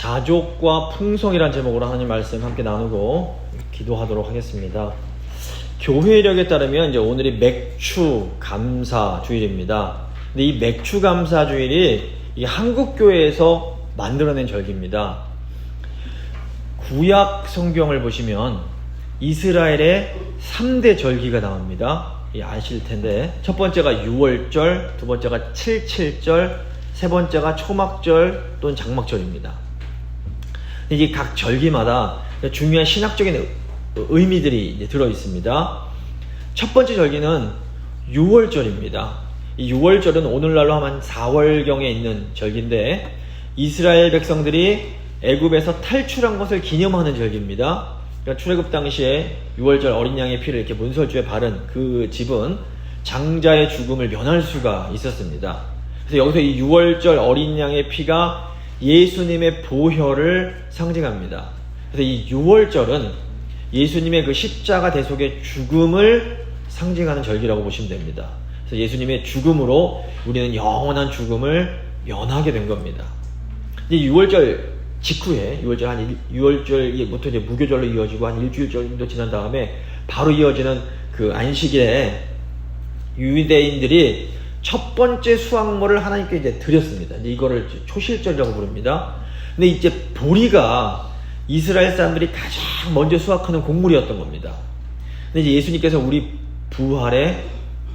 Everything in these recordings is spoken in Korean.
자족과 풍성이란 제목으로 하나님 말씀 함께 나누고 기도하도록 하겠습니다. 교회력에 따르면 이제 오늘이 맥추 감사 주일입니다. 근데 이 맥추 감사 주일이 이 한국 교회에서 만들어낸 절기입니다. 구약 성경을 보시면 이스라엘의 3대 절기가 나옵니다. 아실 텐데 첫 번째가 유월절, 두 번째가 칠칠절, 세 번째가 초막절 또는 장막절입니다. 이게 각 절기마다 중요한 신학적인 의미들이 이제 들어 있습니다. 첫 번째 절기는 유월절입니다. 이 유월절은 오늘날로 하면 4월경에 있는 절기인데 이스라엘 백성들이 애굽에서 탈출한 것을 기념하는 절기입니다. 그러니까 출애굽 당시에 유월절 어린 양의 피를 이렇게 문설주에 바른 그 집은 장자의 죽음을 면할 수가 있었습니다. 그래서 여기서 이 유월절 어린 양의 피가 예수님의 보혈을 상징합니다. 그래서 이 유월절은 예수님의 그 십자가 대속의 죽음을 상징하는 절기라고 보시면 됩니다. 그래서 예수님의 죽음으로 우리는 영원한 죽음을 면하게 된 겁니다. 이 유월절 직후에 유월절부터 이제 무교절로 이어지고 한 일주일 정도 지난 다음에 바로 이어지는 그 안식일에 유대인들이 첫 번째 수확물을 하나님께 이제 드렸습니다. 이제 이거를 초실절이라고 부릅니다. 근데 이제 보리가 이스라엘 사람들이 가장 먼저 수확하는 곡물이었던 겁니다. 근데 이제 예수님께서 우리 부활의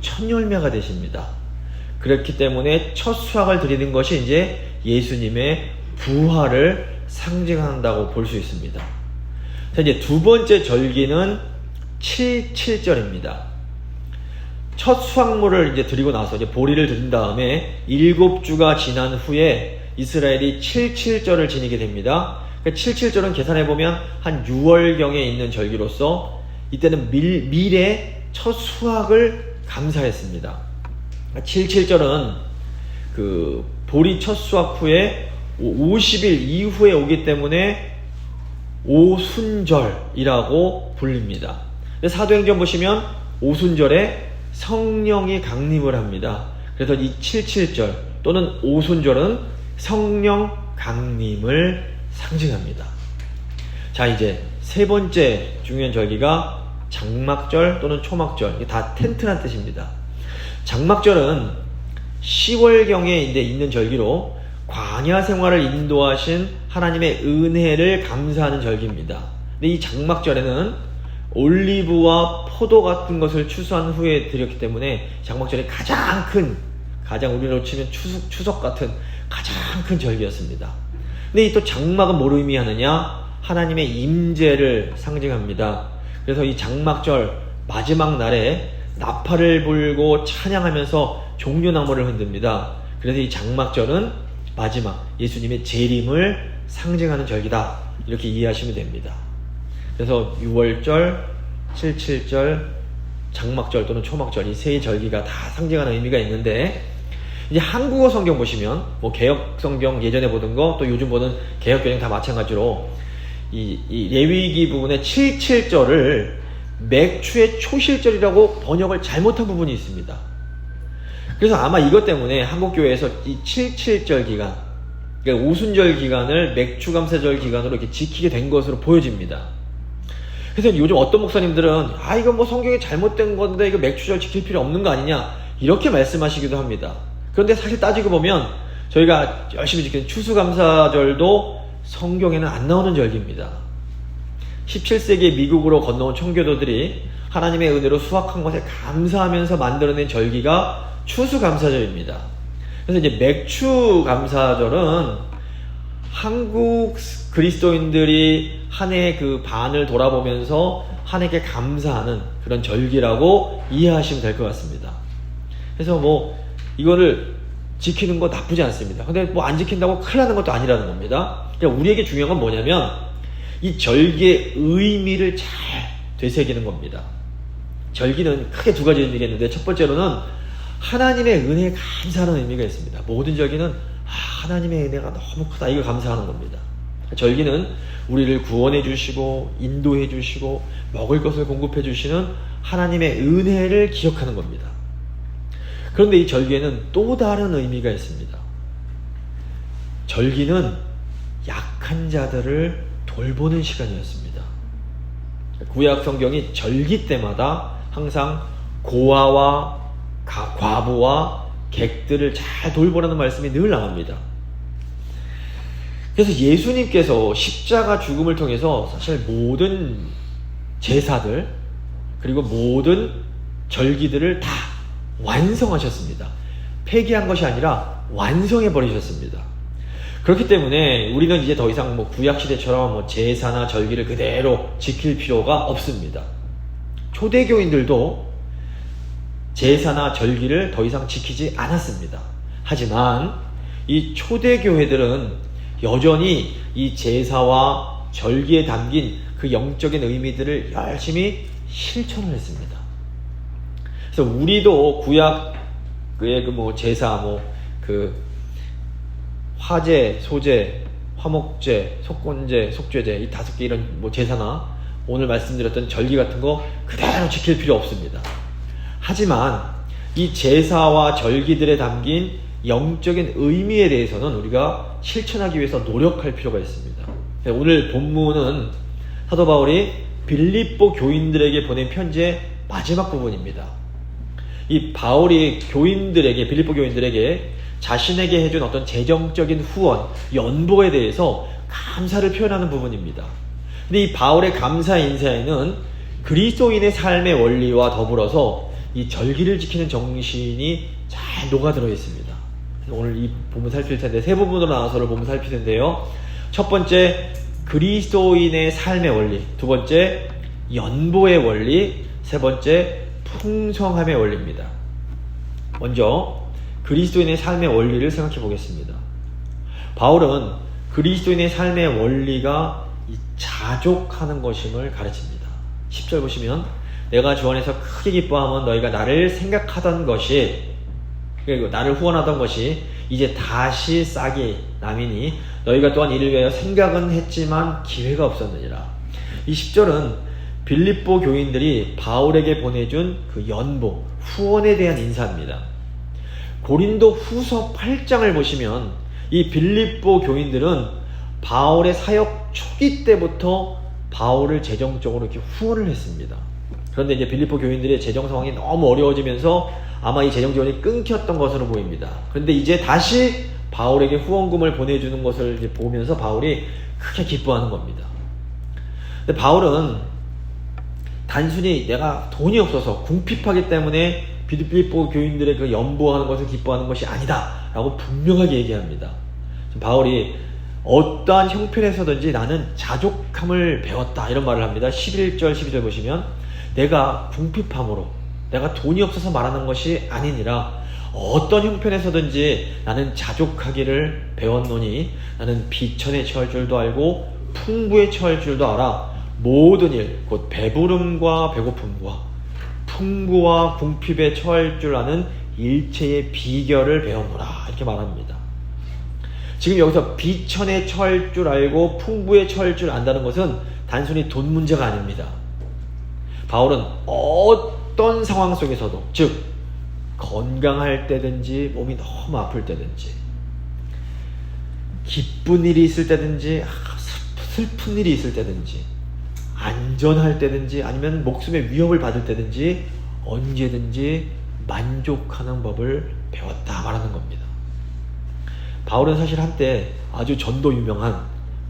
첫 열매가 되십니다. 그렇기 때문에 첫 수확을 드리는 것이 이제 예수님의 부활을 상징한다고 볼 수 있습니다. 자, 이제 두 번째 절기는 칠칠절입니다. 첫 수확물을 이제 드리고 나서 이제 보리를 드린 다음에 7주가 지난 후에 이스라엘이 칠칠절을 지니게 됩니다. 그러니까 칠칠절은 계산해보면 한 6월경에 있는 절기로서 이때는 밀의 첫 수확을 감사했습니다. 그러니까 칠칠절은 그 보리 첫 수확 후에 50일 이후에 오기 때문에 오순절이라고 불립니다. 사도행전 보시면 오순절에 성령이 강림을 합니다. 그래서 이 칠칠절 또는 오순절은 성령 강림을 상징합니다. 자, 이제 세 번째 중요한 절기가 장막절 또는 초막절. 이게 다 텐트란 뜻입니다. 장막절은 10월경에 이제 있는 절기로 광야 생활을 인도하신 하나님의 은혜를 감사하는 절기입니다. 근데 이 장막절에는 올리브와 포도 같은 것을 추수한 후에 드렸기 때문에 장막절이 가장 우리로 치면 추석 같은 가장 큰 절기였습니다. 근데 이 또 장막은 뭘 의미하느냐? 하나님의 임재를 상징합니다. 그래서 이 장막절 마지막 날에 나팔을 불고 찬양하면서 종려나무를 흔듭니다. 그래서 이 장막절은 마지막 예수님의 재림을 상징하는 절기다, 이렇게 이해하시면 됩니다. 그래서 유월절, 칠칠절, 장막절 또는 초막절 이 세 절기가 다 상징하는 의미가 있는데, 이제 한국어 성경 보시면 뭐 개역 성경 예전에 보던 거 또 요즘 보는 개역 개정 다 마찬가지로 이 레위기 부분의 칠칠절을 맥추의 초실절이라고 번역을 잘못한 부분이 있습니다. 그래서 아마 이것 때문에 한국교회에서 이 칠칠절 기간, 그러니까 오순절 기간을 맥추감사절 기간으로 이렇게 지키게 된 것으로 보여집니다. 그래서 요즘 어떤 목사님들은 이거 뭐 성경에 잘못된 건데 이거 맥추절 지킬 필요 없는 거 아니냐, 이렇게 말씀하시기도 합니다. 그런데 사실 따지고 보면 저희가 열심히 지키는 추수감사절도 성경에는 안 나오는 절기입니다. 17세기에 미국으로 건너온 청교도들이 하나님의 은혜로 수확한 것에 감사하면서 만들어낸 절기가 추수감사절입니다. 그래서 이제 맥추감사절은 한국 그리스도인들이 한 해의 그 반을 돌아보면서 하나님께 감사하는 그런 절기라고 이해하시면 될 것 같습니다. 그래서 뭐 이거를 지키는 거 나쁘지 않습니다. 근데 뭐 안 지킨다고 큰일 나는 것도 아니라는 겁니다. 그러니까 우리에게 중요한 건 뭐냐면 이 절기의 의미를 잘 되새기는 겁니다. 절기는 크게 두 가지 의미가 있는데, 첫 번째로는 하나님의 은혜에 감사하는 의미가 있습니다. 모든 절기는 하나님의 은혜가 너무 크다, 이거 감사하는 겁니다. 절기는 우리를 구원해 주시고 인도해 주시고 먹을 것을 공급해 주시는 하나님의 은혜를 기억하는 겁니다. 그런데 이 절기에는 또 다른 의미가 있습니다. 절기는 약한 자들을 돌보는 시간이었습니다. 구약 성경이 절기 때마다 항상 고아와 과부와 객들을 잘 돌보라는 말씀이 늘 나옵니다. 그래서 예수님께서 십자가 죽음을 통해서 사실 모든 제사들 그리고 모든 절기들을 다 완성하셨습니다. 폐기한 것이 아니라 완성해 버리셨습니다. 그렇기 때문에 우리는 이제 더 이상 구약시대처럼 제사나 절기를 그대로 지킬 필요가 없습니다. 초대교인들도 제사나 절기를 더 이상 지키지 않았습니다. 하지만 이 초대교회들은 여전히 이 제사와 절기에 담긴 그 영적인 의미들을 열심히 실천을 했습니다. 그래서 우리도 구약의 제사, 화제, 소제, 화목제, 속건제, 속죄제, 이 5개 이런 제사나 오늘 말씀드렸던 절기 같은 거 그대로 지킬 필요 없습니다. 하지만 이 제사와 절기들에 담긴 영적인 의미에 대해서는 우리가 실천하기 위해서 노력할 필요가 있습니다. 오늘 본문은 사도 바울이 빌립보 교인들에게 보낸 편지의 마지막 부분입니다. 이 바울이 빌립보 교인들에게 자신에게 해준 어떤 재정적인 후원, 연보에 대해서 감사를 표현하는 부분입니다. 근데 이 바울의 감사 인사에는 그리스도인의 삶의 원리와 더불어서 이 절기를 지키는 정신이 잘 녹아들어 있습니다. 오늘 이 본문 살필 텐데 세 부분으로 나눠서를 본문 살필 텐데요. 첫 번째, 그리스도인의 삶의 원리. 두 번째, 연보의 원리. 세 번째, 풍성함의 원리입니다. 먼저 그리스도인의 삶의 원리를 생각해 보겠습니다. 바울은 그리스도인의 삶의 원리가 자족하는 것임을 가르칩니다. 10절 보시면 내가 주 안에서 크게 기뻐하면 너희가 나를 생각하던 것이, 그리고 나를 후원하던 것이 이제 다시 싹이 남이니 너희가 또한 이를 위하여 생각은 했지만 기회가 없었느니라. 이 10절은 빌립보 교인들이 바울에게 보내준 그 연보, 후원에 대한 인사입니다. 고린도 후서 8장을 보시면 이 빌립보 교인들은 바울의 사역 초기 때부터 바울을 재정적으로 이렇게 후원을 했습니다. 그런데 이제 빌립보 교인들의 재정 상황이 너무 어려워지면서 아마 이 재정 지원이 끊겼던 것으로 보입니다. 그런데 이제 다시 바울에게 후원금을 보내주는 것을 이제 보면서 바울이 크게 기뻐하는 겁니다. 근데 바울은 단순히 내가 돈이 없어서 궁핍하기 때문에 빌립보 교인들의 그 연보하는 것을 기뻐하는 것이 아니다 라고 분명하게 얘기합니다. 바울이 어떠한 형편에서든지 나는 자족함을 배웠다 이런 말을 합니다. 11절 12절 보시면 내가 궁핍함으로 내가 돈이 없어서 말하는 것이 아니니라 어떤 형편에서든지 나는 자족하기를 배웠노니 나는 비천에 처할 줄도 알고 풍부에 처할 줄도 알아 모든 일 곧 배부름과 배고픔과 풍부와 궁핍에 처할 줄 아는 일체의 비결을 배웠노라 이렇게 말합니다. 지금 여기서 비천에 처할 줄 알고 풍부에 처할 줄 안다는 것은 단순히 돈 문제가 아닙니다. 바울은 어떤 상황 속에서도, 즉 건강할 때든지 몸이 너무 아플 때든지 기쁜 일이 있을 때든지 슬픈 일이 있을 때든지 안전할 때든지 아니면 목숨의 위협을 받을 때든지 언제든지 만족하는 법을 배웠다 말하는 겁니다. 바울은 사실 한때 아주 전도 유명한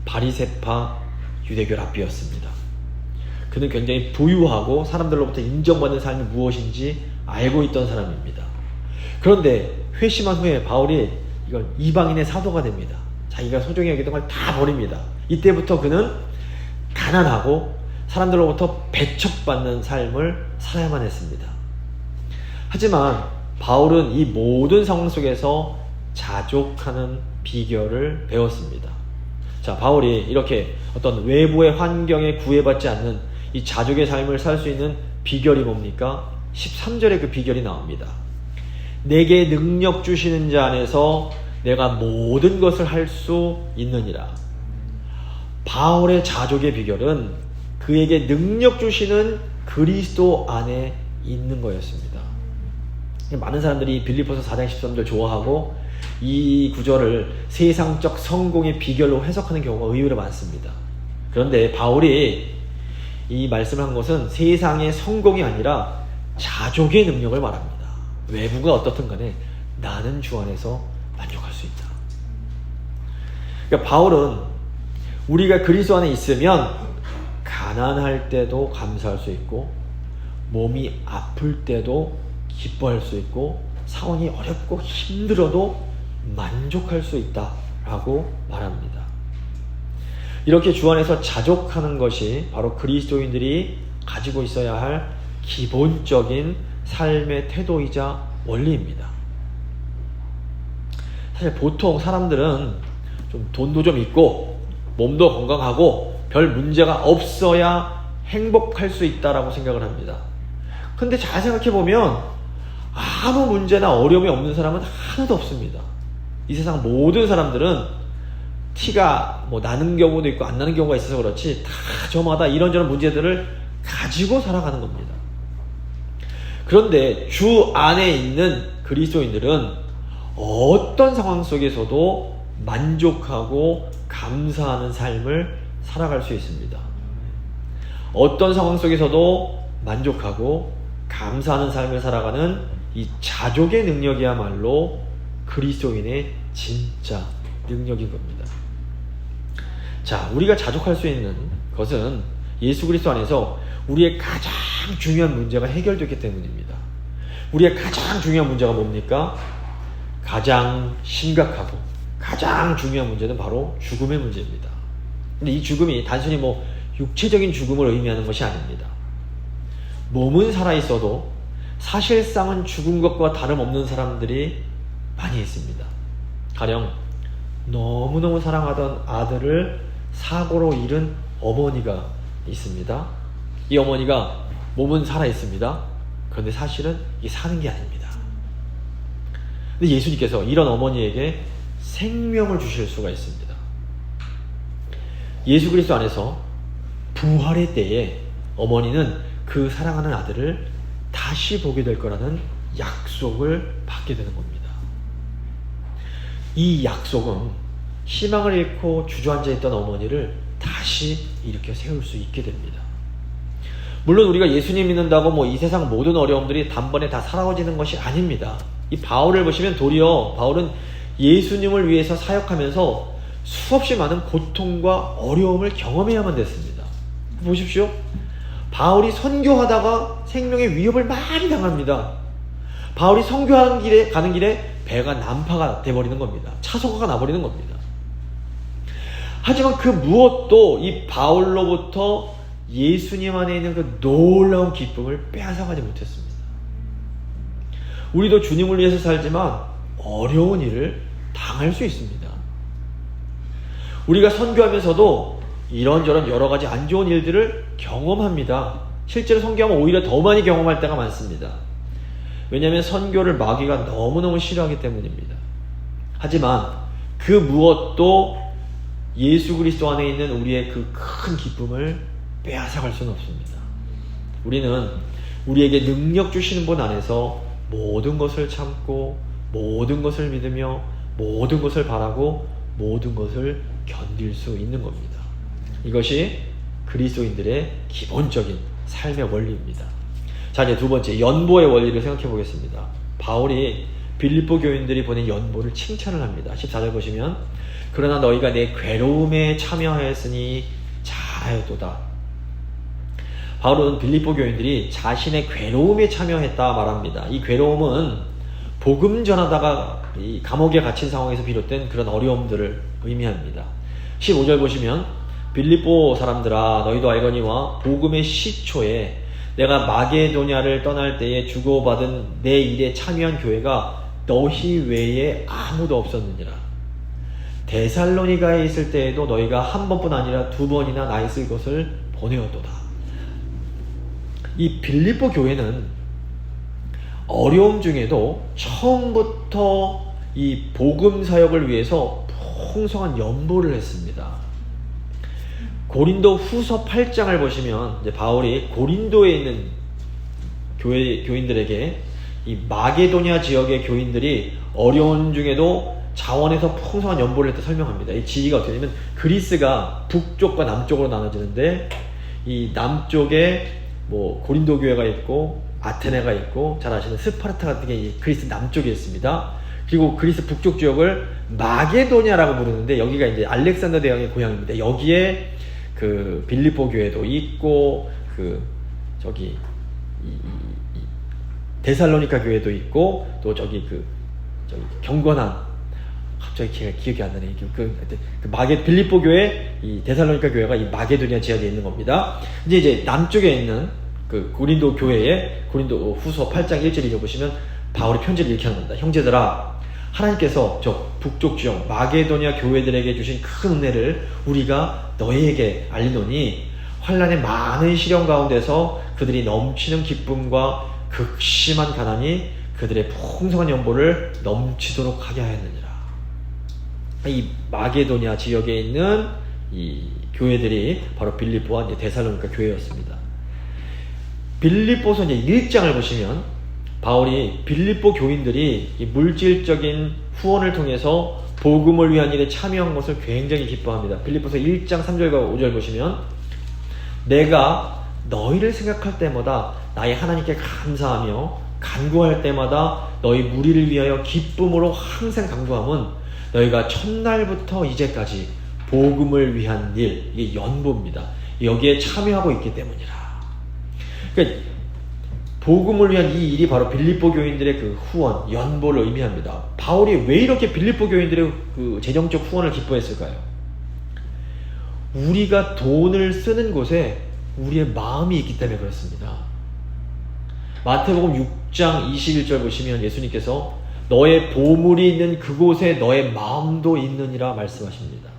바리새파 유대교 랍비였습니다. 그는 굉장히 부유하고 사람들로부터 인정받는 삶이 무엇인지 알고 있던 사람입니다. 그런데 회심한 후에 바울이 이걸 이방인의 사도가 됩니다. 자기가 소중히 여기던 걸 다 버립니다. 이때부터 그는 가난하고 사람들로부터 배척받는 삶을 살아야만 했습니다. 하지만 바울은 이 모든 상황 속에서 자족하는 비결을 배웠습니다. 자, 바울이 이렇게 어떤 외부의 환경에 구애받지 않는 이 자족의 삶을 살 수 있는 비결이 뭡니까? 13절에 그 비결이 나옵니다. 내게 능력 주시는 자 안에서 내가 모든 것을 할 수 있느니라. 바울의 자족의 비결은 그에게 능력 주시는 그리스도 안에 있는 거였습니다. 많은 사람들이 빌립보서 4장 13절 좋아하고 이 구절을 세상적 성공의 비결로 해석하는 경우가 의외로 많습니다. 그런데 바울이 이 말씀을 한 것은 세상의 성공이 아니라 자족의 능력을 말합니다. 외부가 어떻든 간에 나는 주 안에서 만족할 수 있다. 그러니까 바울은 우리가 그리스도 안에 있으면 가난할 때도 감사할 수 있고, 몸이 아플 때도 기뻐할 수 있고, 상황이 어렵고 힘들어도 만족할 수 있다라고 말합니다. 이렇게 주 안에서 자족하는 것이 바로 그리스도인들이 가지고 있어야 할 기본적인 삶의 태도이자 원리입니다. 사실 보통 사람들은 좀 돈도 좀 있고 몸도 건강하고 별 문제가 없어야 행복할 수 있다라고 생각을 합니다. 근데 잘 생각해 보면 아무 문제나 어려움이 없는 사람은 하나도 없습니다. 이 세상 모든 사람들은 티가 나는 경우도 있고 안 나는 경우가 있어서 그렇지 다 저마다 이런저런 문제들을 가지고 살아가는 겁니다. 그런데 주 안에 있는 그리스도인들은 어떤 상황 속에서도 만족하고 감사하는 삶을 살아갈 수 있습니다. 어떤 상황 속에서도 만족하고 감사하는 삶을 살아가는 이 자족의 능력이야말로 그리스도인의 진짜 능력인 겁니다. 자, 우리가 자족할 수 있는 것은 예수 그리스도 안에서 우리의 가장 중요한 문제가 해결됐기 때문입니다. 우리의 가장 중요한 문제가 뭡니까? 가장 심각하고 가장 중요한 문제는 바로 죽음의 문제입니다. 근데 이 죽음이 단순히 육체적인 죽음을 의미하는 것이 아닙니다. 몸은 살아있어도 사실상은 죽은 것과 다름없는 사람들이 많이 있습니다. 가령 너무너무 사랑하던 아들을 사고로 잃은 어머니가 있습니다. 이 어머니가 몸은 살아있습니다. 그런데 사실은 이게 사는 게 아닙니다. 근데 예수님께서 이런 어머니에게 생명을 주실 수가 있습니다. 예수 그리스도 안에서 부활의 때에 어머니는 그 사랑하는 아들을 다시 보게 될 거라는 약속을 받게 되는 겁니다. 이 약속은 희망을 잃고 주저앉아 있던 어머니를 다시 일으켜 세울 수 있게 됩니다. 물론 우리가 예수님 믿는다고 이 세상 모든 어려움들이 단번에 다 사라지는 것이 아닙니다. 이 바울을 보시면 도리어 바울은 예수님을 위해서 사역하면서 수없이 많은 고통과 어려움을 경험해야만 됐습니다. 보십시오. 바울이 선교하다가 생명의 위협을 많이 당합니다. 바울이 선교하는 길에 가는 길에 배가 난파가 돼버리는 겁니다. 차소가가 나버리는 겁니다. 하지만 그 무엇도 이 바울로부터 예수님 안에 있는 그 놀라운 기쁨을 빼앗아가지 못했습니다. 우리도 주님을 위해서 살지만 어려운 일을 당할 수 있습니다. 우리가 선교하면서도 이런저런 여러 가지 안 좋은 일들을 경험합니다. 실제로 선교하면 오히려 더 많이 경험할 때가 많습니다. 왜냐하면 선교를 마귀가 너무너무 싫어하기 때문입니다. 하지만 그 무엇도 예수 그리스도 안에 있는 우리의 그 큰 기쁨을 빼앗아갈 수는 없습니다. 우리는 우리에게 능력 주시는 분 안에서 모든 것을 참고 모든 것을 믿으며 모든 것을 바라고 모든 것을 견딜 수 있는 겁니다. 이것이 그리스도인들의 기본적인 삶의 원리입니다. 자, 이제 두 번째 연보의 원리를 생각해 보겠습니다. 바울이 빌립보 교인들이 보낸 연보를 칭찬을 합니다. 14절 보시면 그러나 너희가 내 괴로움에 참여하였으니 잘하였도다. 바울은 빌립보 교인들이 자신의 괴로움에 참여했다 말합니다. 이 괴로움은 복음 전하다가 이 감옥에 갇힌 상황에서 비롯된 그런 어려움들을 의미합니다. 15절 보시면 빌립보 사람들아 너희도 알거니와 복음의 시초에 내가 마게도냐를 떠날 때에 주고받은 내 일에 참여한 교회가 너희 외에 아무도 없었느니라. 데살로니가에 있을 때에도 너희가 한 번뿐 아니라 두 번이나 나 있을 것을 보내었도다. 이 빌립보 교회는 어려움 중에도 처음부터 이 복음 사역을 위해서 풍성한 연보를 했습니다. 고린도 후서 8장을 보시면 이제 바울이 고린도에 있는 교인들에게 이 마게도냐 지역의 교인들이 어려운 중에도 자원에서 풍성한 연보를 했다 설명합니다. 이 지리가 어떻게 되냐면 그리스가 북쪽과 남쪽으로 나눠지는데 이 남쪽에 뭐 고린도 교회가 있고 아테네가 있고 잘 아시는 스파르타 같은 게 그리스 남쪽에 있습니다. 그리고 그리스 북쪽 지역을 마게도냐라고 부르는데 여기가 이제 알렉산더 대왕의 고향입니다. 여기에 그 빌립보 교회도 있고 그 저기 데살로니가 교회도 있고 또 저기 저기 경건한 갑자기 기억이 안 나네. 빌립보 교회, 이 데살로니가 교회가 이 마게도냐 지역에 있는 겁니다. 이제 남쪽에 있는 그 고린도 교회에 고린도 후서 8장 1절 읽어보시면 바울이 편지를 이렇게 하는 겁니다. 형제들아, 하나님께서 저 북쪽 지역 마게도냐 교회들에게 주신 큰 은혜를 우리가 너희에게 알리노니 환난의 많은 시련 가운데서 그들이 넘치는 기쁨과 극심한 가난이 그들의 풍성한 연보를 넘치도록 하게 하였느니라. 이 마게도냐 지역에 있는 이 교회들이 바로 빌립보와 데살로니가 교회였습니다. 빌립보서 이제 1장을 보시면 바울이 빌립보 교인들이 이 물질적인 후원을 통해서 복음을 위한 일에 참여한 것을 굉장히 기뻐합니다. 빌립보서 1장 3절과 5절 보시면 내가 너희를 생각할 때마다 나의 하나님께 감사하며 간구할 때마다 너희 무리를 위하여 기쁨으로 항상 간구함은 너희가 첫날부터 이제까지 복음을 위한 일, 이게 연보입니다. 여기에 참여하고 있기 때문이라. 그러니까 복음을 위한 이 일이 바로 빌립보 교인들의 그 후원, 연보를 의미합니다. 바울이 왜 이렇게 빌립보 교인들의 그 재정적 후원을 기뻐했을까요? 우리가 돈을 쓰는 곳에 우리의 마음이 있기 때문에 그렇습니다. 마태복음 6장 21절 보시면 예수님께서 너의 보물이 있는 그곳에 너의 마음도 있느니라 말씀하십니다.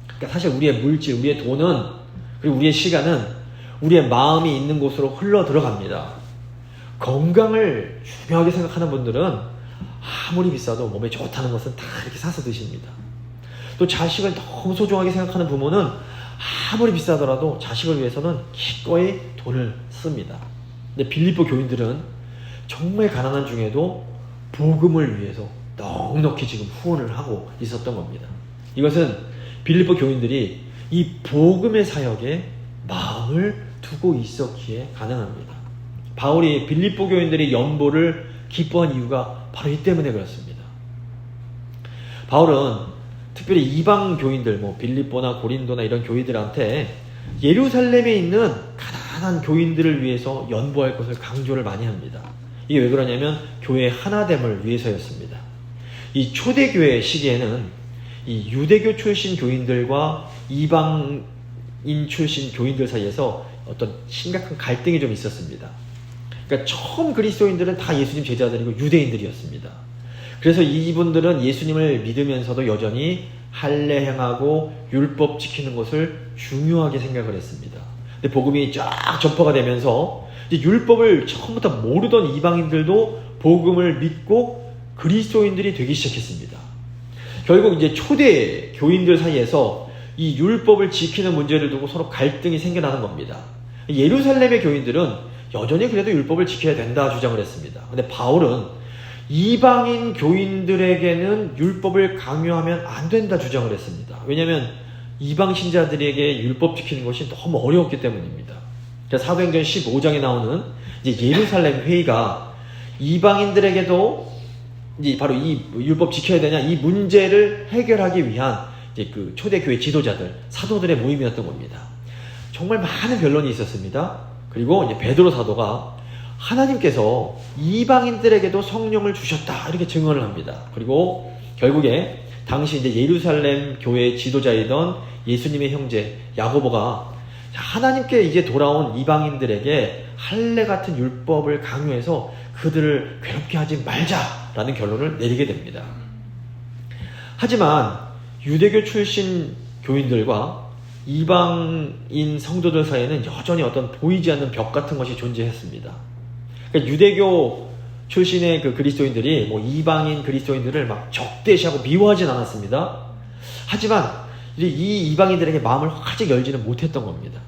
그러니까 사실 우리의 물질, 우리의 돈은, 그리고 우리의 시간은 우리의 마음이 있는 곳으로 흘러 들어갑니다. 건강을 중요하게 생각하는 분들은 아무리 비싸도 몸에 좋다는 것은 다 이렇게 사서 드십니다. 또 자식을 너무 소중하게 생각하는 부모는 아무리 비싸더라도 자식을 위해서는 기꺼이 돈을 씁니다. 근데 빌립보 교인들은 정말 가난한 중에도 복음을 위해서 넉넉히 지금 후원을 하고 있었던 겁니다. 이것은 빌립보 교인들이 이 복음의 사역에 마음을 두고 있었기에 가능합니다. 바울이 빌립보 교인들의 연보를 기뻐한 이유가 바로 이 때문에 그렇습니다. 바울은 특별히 이방 교인들, 빌립보나 고린도나 이런 교인들한테 예루살렘에 있는 가난한 교인들을 위해서 연보할 것을 강조를 많이 합니다. 이게 왜 그러냐면 교회의 하나됨을 위해서였습니다. 이 초대교회 시기에는 이 유대교 출신 교인들과 이방인 출신 교인들 사이에서 어떤 심각한 갈등이 좀 있었습니다. 그러니까 처음 그리스도인들은 다 예수님 제자들이고 유대인들이었습니다. 그래서 이분들은 예수님을 믿으면서도 여전히 할례 행하고 율법 지키는 것을 중요하게 생각을 했습니다. 근데 복음이 쫙 전파가 되면서 이제 율법을 처음부터 모르던 이방인들도 복음을 믿고 그리스도인들이 되기 시작했습니다. 결국 이제 초대 교인들 사이에서 이 율법을 지키는 문제를 두고 서로 갈등이 생겨나는 겁니다. 예루살렘의 교인들은 여전히 그래도 율법을 지켜야 된다 주장을 했습니다. 근데 바울은 이방인 교인들에게는 율법을 강요하면 안 된다 주장을 했습니다. 왜냐하면 이방 신자들에게 율법 지키는 것이 너무 어려웠기 때문입니다. 사도행전 15장에 나오는 이제 예루살렘 회의가 이방인들에게도 이제 바로 이 율법 지켜야 되냐 이 문제를 해결하기 위한 이제 그 초대교회 지도자들, 사도들의 모임이었던 겁니다. 정말 많은 변론이 있었습니다. 그리고 이제 베드로 사도가 하나님께서 이방인들에게도 성령을 주셨다 이렇게 증언을 합니다. 그리고 결국에 당시 이제 예루살렘 교회 지도자이던 예수님의 형제 야고보가 하나님께 이제 돌아온 이방인들에게 할례 같은 율법을 강요해서 그들을 괴롭게 하지 말자라는 결론을 내리게 됩니다. 하지만 유대교 출신 교인들과 이방인 성도들 사이에는 여전히 어떤 보이지 않는 벽 같은 것이 존재했습니다. 그러니까 유대교 출신의 그 그리스도인들이 이방인 그리스도인들을 막 적대시하고 미워하진 않았습니다. 하지만 이 이방인들에게 마음을 활짝 열지는 못했던 겁니다.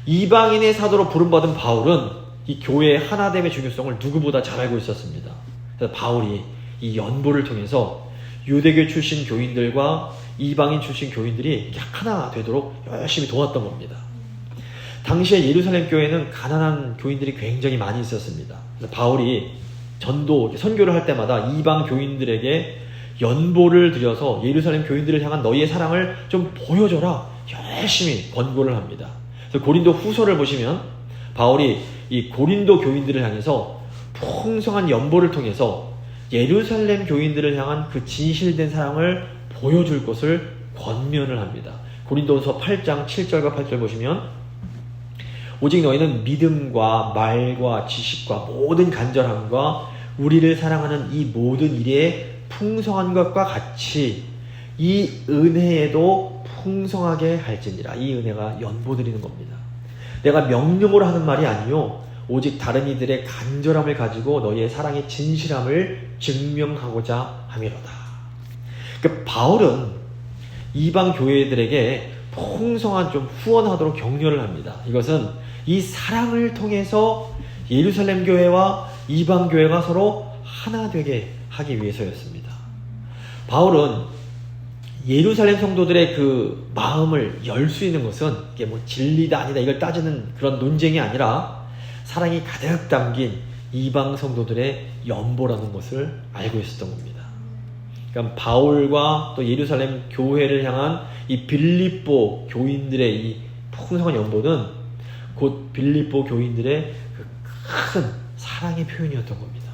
이방인의 사도로 부름받은 바울은 이 교회의 하나됨의 중요성을 누구보다 잘 알고 있었습니다. 그래서 바울이 이 연보를 통해서 유대교 출신 교인들과 이방인 출신 교인들이 하나 되도록 열심히 도왔던 겁니다. 당시에 예루살렘 교회는 가난한 교인들이 굉장히 많이 있었습니다. 그래서 바울이 전도, 선교를 할 때마다 이방 교인들에게 연보를 드려서 예루살렘 교인들을 향한 너희의 사랑을 좀 보여줘라 열심히 권고를 합니다. 그래서 고린도 후서를 보시면 바울이 이 고린도 교인들을 향해서 풍성한 연보를 통해서 예루살렘 교인들을 향한 그 진실된 사랑을 보여줄 것을 권면을 합니다. 고린도후서 8장 7절과 8절 보시면 오직 너희는 믿음과 말과 지식과 모든 간절함과 우리를 사랑하는 이 모든 일에 풍성한 것과 같이 이 은혜에도 풍성하게 할지니라. 이 은혜가 연보드리는 겁니다. 내가 명령으로 하는 말이 아니요 오직 다른 이들의 간절함을 가지고 너희의 사랑의 진실함을 증명하고자 함이로다. 그러니까 바울은 이방 교회들에게 풍성한 좀 후원하도록 격려를 합니다. 이것은 이 사랑을 통해서 예루살렘 교회와 이방 교회가 서로 하나 되게 하기 위해서였습니다. 바울은 예루살렘 성도들의 그 마음을 열 수 있는 것은 이게 뭐 진리다 아니다 이걸 따지는 그런 논쟁이 아니라 사랑이 가득 담긴 이방 성도들의 연보라는 것을 알고 있었던 겁니다. 그러니까 바울과 또 예루살렘 교회를 향한 이 빌립보 교인들의 이 풍성한 연보는 곧 빌립보 교인들의 그 큰 사랑의 표현이었던 겁니다.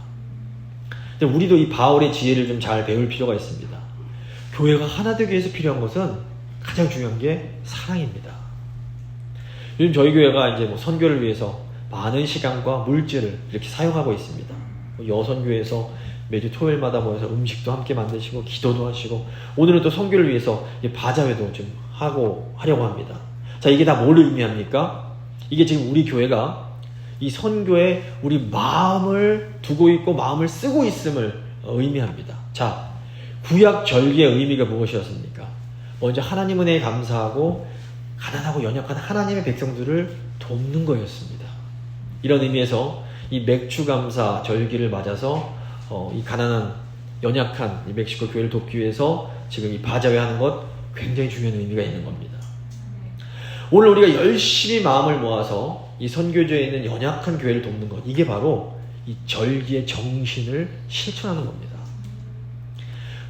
근데 우리도 이 바울의 지혜를 좀 잘 배울 필요가 있습니다. 교회가 하나 되기 위해서 필요한 것은 가장 중요한 게 사랑입니다. 요즘 저희 교회가 이제 뭐 선교를 위해서 많은 시간과 물질을 이렇게 사용하고 있습니다. 여선교회에서 매주 토요일마다 모여서 음식도 함께 만드시고 기도도 하시고 오늘은 또 선교를 위해서 바자회도 좀 하려고 합니다. 자, 이게 다 뭘 의미합니까? 이게 지금 우리 교회가 이 선교에 우리 마음을 두고 있고 마음을 쓰고 있음을 의미합니다. 자, 구약 절기의 의미가 무엇이었습니까? 먼저 하나님 은혜에 감사하고 가난하고 연약한 하나님의 백성들을 돕는 거였습니다. 이런 의미에서 이 맥주감사 절기를 맞아서 이 가난한 연약한 이 멕시코 교회를 돕기 위해서 지금 이 바자회 하는 것 굉장히 중요한 의미가 있는 겁니다. 오늘 우리가 열심히 마음을 모아서 이 선교지에 있는 연약한 교회를 돕는 것, 이게 바로 이 절기의 정신을 실천하는 겁니다.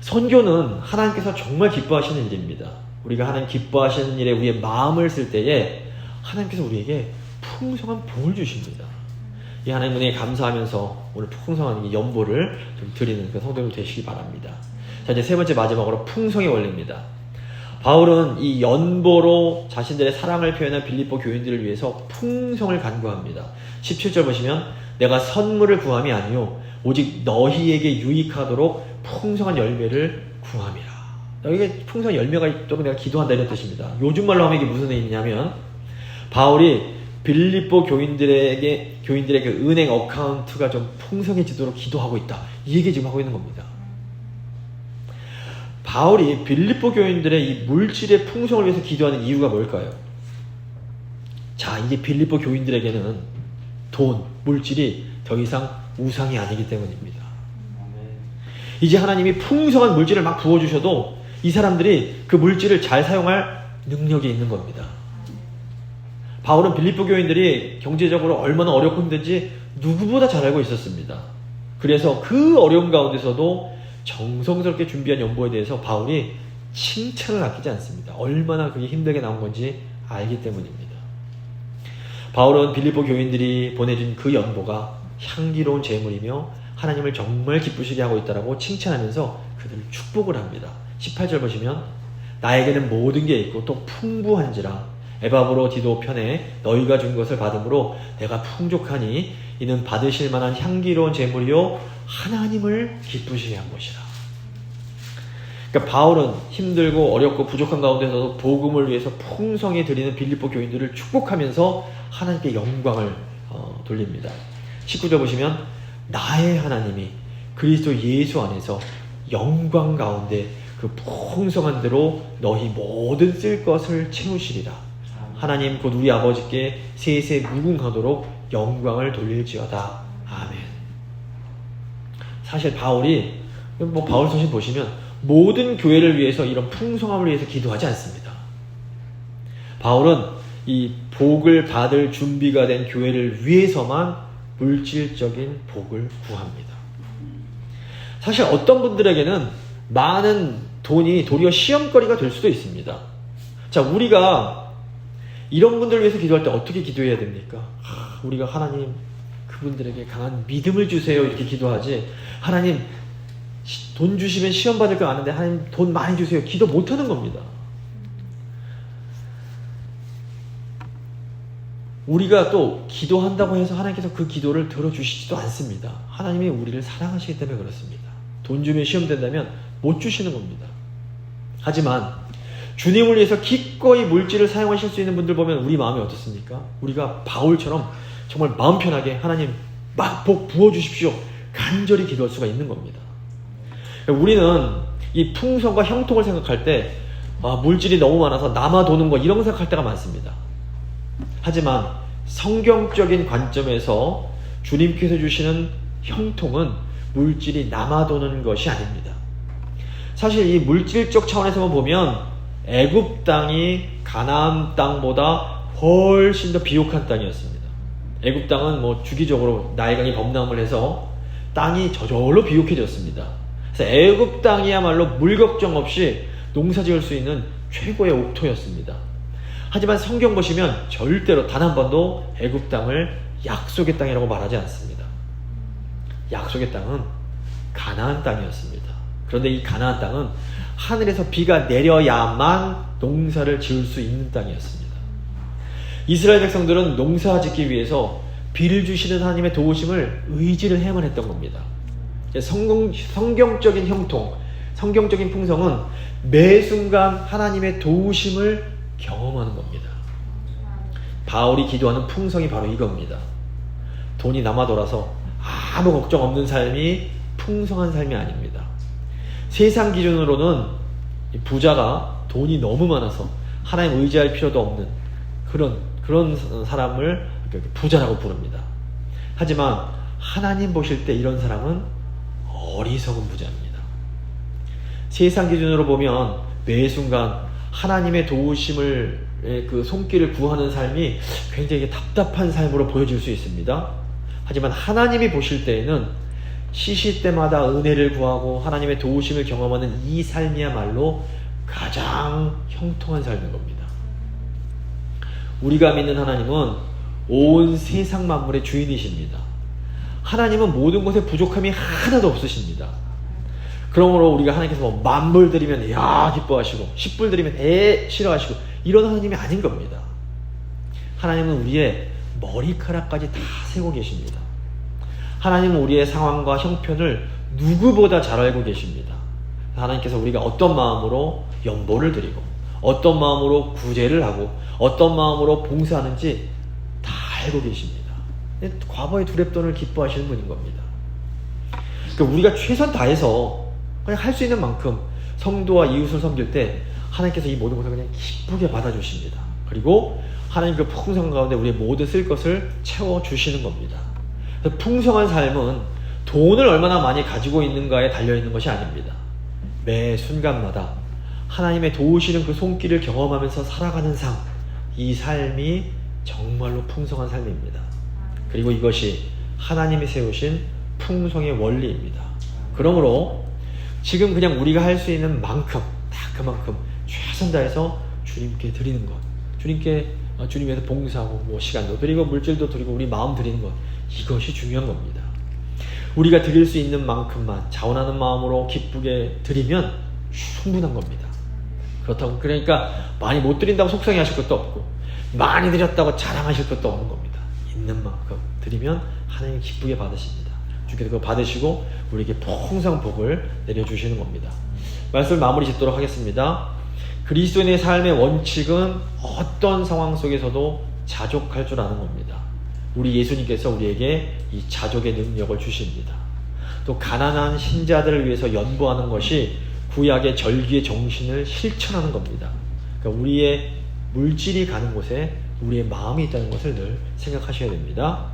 선교는 하나님께서 정말 기뻐하시는 일입니다. 우리가 하나님 기뻐하시는 일에 우리의 마음을 쓸 때에 하나님께서 우리에게 풍성한 복을 주십니다. 이 하나님 은혜에 감사하면서 오늘 풍성한 이 연보를 좀 드리는 그 성도들 되시기 바랍니다. 자, 이제 세 번째 마지막으로 풍성의 원리입니다. 바울은 이 연보로 자신들의 사랑을 표현한 빌립보 교인들을 위해서 풍성을 간구합니다. 17절 보시면 내가 선물을 구함이 아니요 오직 너희에게 유익하도록 풍성한 열매를 구함이라. 여기에 풍성한 열매가 있도록 내가 기도한다 이런 뜻입니다. 요즘 말로 하면 이게 무슨 의미냐면 바울이 빌립보 교인들의 그 은행 어카운트가 좀 풍성해지도록 기도하고 있다. 이 얘기 지금 하고 있는 겁니다. 바울이 빌립보 교인들의 이 물질의 풍성을 위해서 기도하는 이유가 뭘까요? 자, 이게 빌립보 교인들에게는 돈, 물질이 더 이상 우상이 아니기 때문입니다. 이제 하나님이 풍성한 물질을 막 부어주셔도 이 사람들이 그 물질을 잘 사용할 능력이 있는 겁니다. 바울은 빌립보 교인들이 경제적으로 얼마나 어렵고 힘든지 누구보다 잘 알고 있었습니다. 그래서 그 어려움 가운데서도 정성스럽게 준비한 연보에 대해서 바울이 칭찬을 아끼지 않습니다. 얼마나 그게 힘들게 나온 건지 알기 때문입니다. 바울은 빌립보 교인들이 보내준 그 연보가 향기로운 제물이며 하나님을 정말 기쁘시게 하고 있다라고 칭찬하면서 그들을 축복을 합니다. 18절 보시면 나에게는 모든 게 있고 또 풍부한지라 에바브로 디도 편에 너희가 준 것을 받음으로 내가 풍족하니 이는 받으실 만한 향기로운 제물이요 하나님을 기쁘시게 한 것이라. 그러니까 바울은 힘들고 어렵고 부족한 가운데서도 복음을 위해서 풍성히 드리는 빌립보 교인들을 축복하면서 하나님께 영광을 돌립니다. 19절 보시면 나의 하나님이 그리스도 예수 안에서 영광 가운데 그 풍성한 대로 너희 모든 쓸 것을 채우시리라. 하나님 곧 우리 아버지께 세세 무궁하도록 영광을 돌릴지어다. 아멘. 사실 바울이 바울 서신 보시면 모든 교회를 위해서 이런 풍성함을 위해서 기도하지 않습니다. 바울은 이 복을 받을 준비가 된 교회를 위해서만 물질적인 복을 구합니다. 사실 어떤 분들에게는 많은 돈이 도리어 시험거리가 될 수도 있습니다. 자, 우리가 이런 분들을 위해서 기도할 때 어떻게 기도해야 됩니까? 우리가 하나님 그분들에게 강한 믿음을 주세요 이렇게 기도하지, 하나님 돈 주시면 시험 받을 거 아는데 하나님 돈 많이 주세요 기도 못하는 겁니다. 우리가 또 기도한다고 해서 하나님께서 그 기도를 들어주시지도 않습니다. 하나님이 우리를 사랑하시기 때문에 그렇습니다. 돈 주면 시험 된다면 못 주시는 겁니다. 하지만 주님을 위해서 기꺼이 물질을 사용하실 수 있는 분들 보면 우리 마음이 어떻습니까? 우리가 바울처럼 정말 마음 편하게 하나님 막 복 부어주십시오 간절히 기도할 수가 있는 겁니다. 우리는 이 풍성과 형통을 생각할 때 물질이 너무 많아서 남아도는 거 이런 거 생각할 때가 많습니다. 하지만 성경적인 관점에서 주님께서 주시는 형통은 물질이 남아도는 것이 아닙니다. 사실 이 물질적 차원에서만 보면 애굽 땅이 가나안 땅보다 훨씬 더 비옥한 땅이었습니다. 애굽 땅은 뭐 주기적으로 나일강이 범람을 해서 땅이 저절로 비옥해졌습니다. 그래서 애굽 땅이야말로 물 걱정 없이 농사 지을 수 있는 최고의 옥토였습니다. 하지만 성경 보시면 절대로 단 한 번도 애굽 땅을 약속의 땅이라고 말하지 않습니다. 약속의 땅은 가나안 땅이었습니다. 그런데 이 가나안 땅은 하늘에서 비가 내려야만 농사를 지을 수 있는 땅이었습니다. 이스라엘 백성들은 농사 짓기 위해서 비를 주시는 하나님의 도우심을 의지를 해야만 했던 겁니다. 성경적인 형통, 성경적인 풍성은 매 순간 하나님의 도우심을 경험하는 겁니다. 바울이 기도하는 풍성이 바로 이겁니다. 돈이 남아돌아서 아무 걱정 없는 삶이 풍성한 삶이 아닙니다. 세상 기준으로는 부자가 돈이 너무 많아서 하나님 의지할 필요도 없는 그런 사람을 부자라고 부릅니다. 하지만 하나님 보실 때 이런 사람은 어리석은 부자입니다. 세상 기준으로 보면 매 순간 하나님의 도우심을 그 손길을 구하는 삶이 굉장히 답답한 삶으로 보여질 수 있습니다. 하지만 하나님이 보실 때에는 시시때마다 은혜를 구하고 하나님의 도우심을 경험하는 이 삶이야말로 가장 형통한 삶인 겁니다. 우리가 믿는 하나님은 온 세상 만물의 주인이십니다. 하나님은 모든 것에 부족함이 하나도 없으십니다. 그러므로 우리가 하나님께서 뭐 만불 드리면 야 기뻐하시고 10불 드리면 싫어하시고 이런 하나님이 아닌 겁니다. 하나님은 우리의 머리카락까지 다 세고 계십니다. 하나님은 우리의 상황과 형편을 누구보다 잘 알고 계십니다. 하나님께서 우리가 어떤 마음으로 연보를 드리고 어떤 마음으로 구제를 하고 어떤 마음으로 봉사하는지 다 알고 계십니다. 과거의 두렵돈을 기뻐하시는 분인 겁니다. 그러니까 우리가 최선 다해서 그냥 할 수 있는 만큼 성도와 이웃을 섬길 때 하나님께서 이 모든 것을 그냥 기쁘게 받아주십니다. 그리고 하나님 그 풍성한 가운데 우리의 모든 쓸 것을 채워주시는 겁니다. 풍성한 삶은 돈을 얼마나 많이 가지고 있는가에 달려있는 것이 아닙니다. 매 순간마다 하나님의 도우시는 그 손길을 경험하면서 살아가는 삶, 이 삶이 정말로 풍성한 삶입니다. 그리고 이것이 하나님이 세우신 풍성의 원리입니다. 그러므로 지금 그냥 우리가 할 수 있는 만큼 다 그만큼 최선 다해서 주님께 드리는 것, 주님 위해서 봉사하고 뭐 시간도 드리고 물질도 드리고 우리 마음 드리는 것, 이것이 중요한 겁니다. 우리가 드릴 수 있는 만큼만 자원하는 마음으로 기쁘게 드리면 충분한 겁니다. 그렇다고 그러니까 많이 못 드린다고 속상해 하실 것도 없고 많이 드렸다고 자랑하실 것도 없는 겁니다. 있는 만큼 드리면 하나님 기쁘게 받으십니다. 주께서 그거 받으시고 우리에게 풍성한 복을 내려주시는 겁니다. 말씀을 마무리 짓도록 하겠습니다. 그리스도인의 삶의 원칙은 어떤 상황 속에서도 자족할 줄 아는 겁니다. 우리 예수님께서 우리에게 이 자족의 능력을 주십니다. 또 가난한 신자들을 위해서 연보하는 것이 구약의 절기의 정신을 실천하는 겁니다. 그러니까 우리의 물질이 가는 곳에 우리의 마음이 있다는 것을 늘 생각하셔야 됩니다.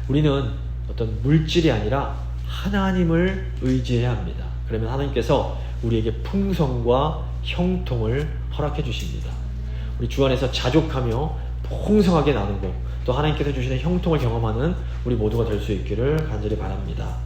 우리는 어떤 물질이 아니라 하나님을 의지해야 합니다. 그러면 하나님께서 우리에게 풍성과 형통을 허락해 주십니다. 우리 주 안에서 자족하며 풍성하게 나누고 또 하나님께서 주시는 형통을 경험하는 우리 모두가 될 수 있기를 간절히 바랍니다.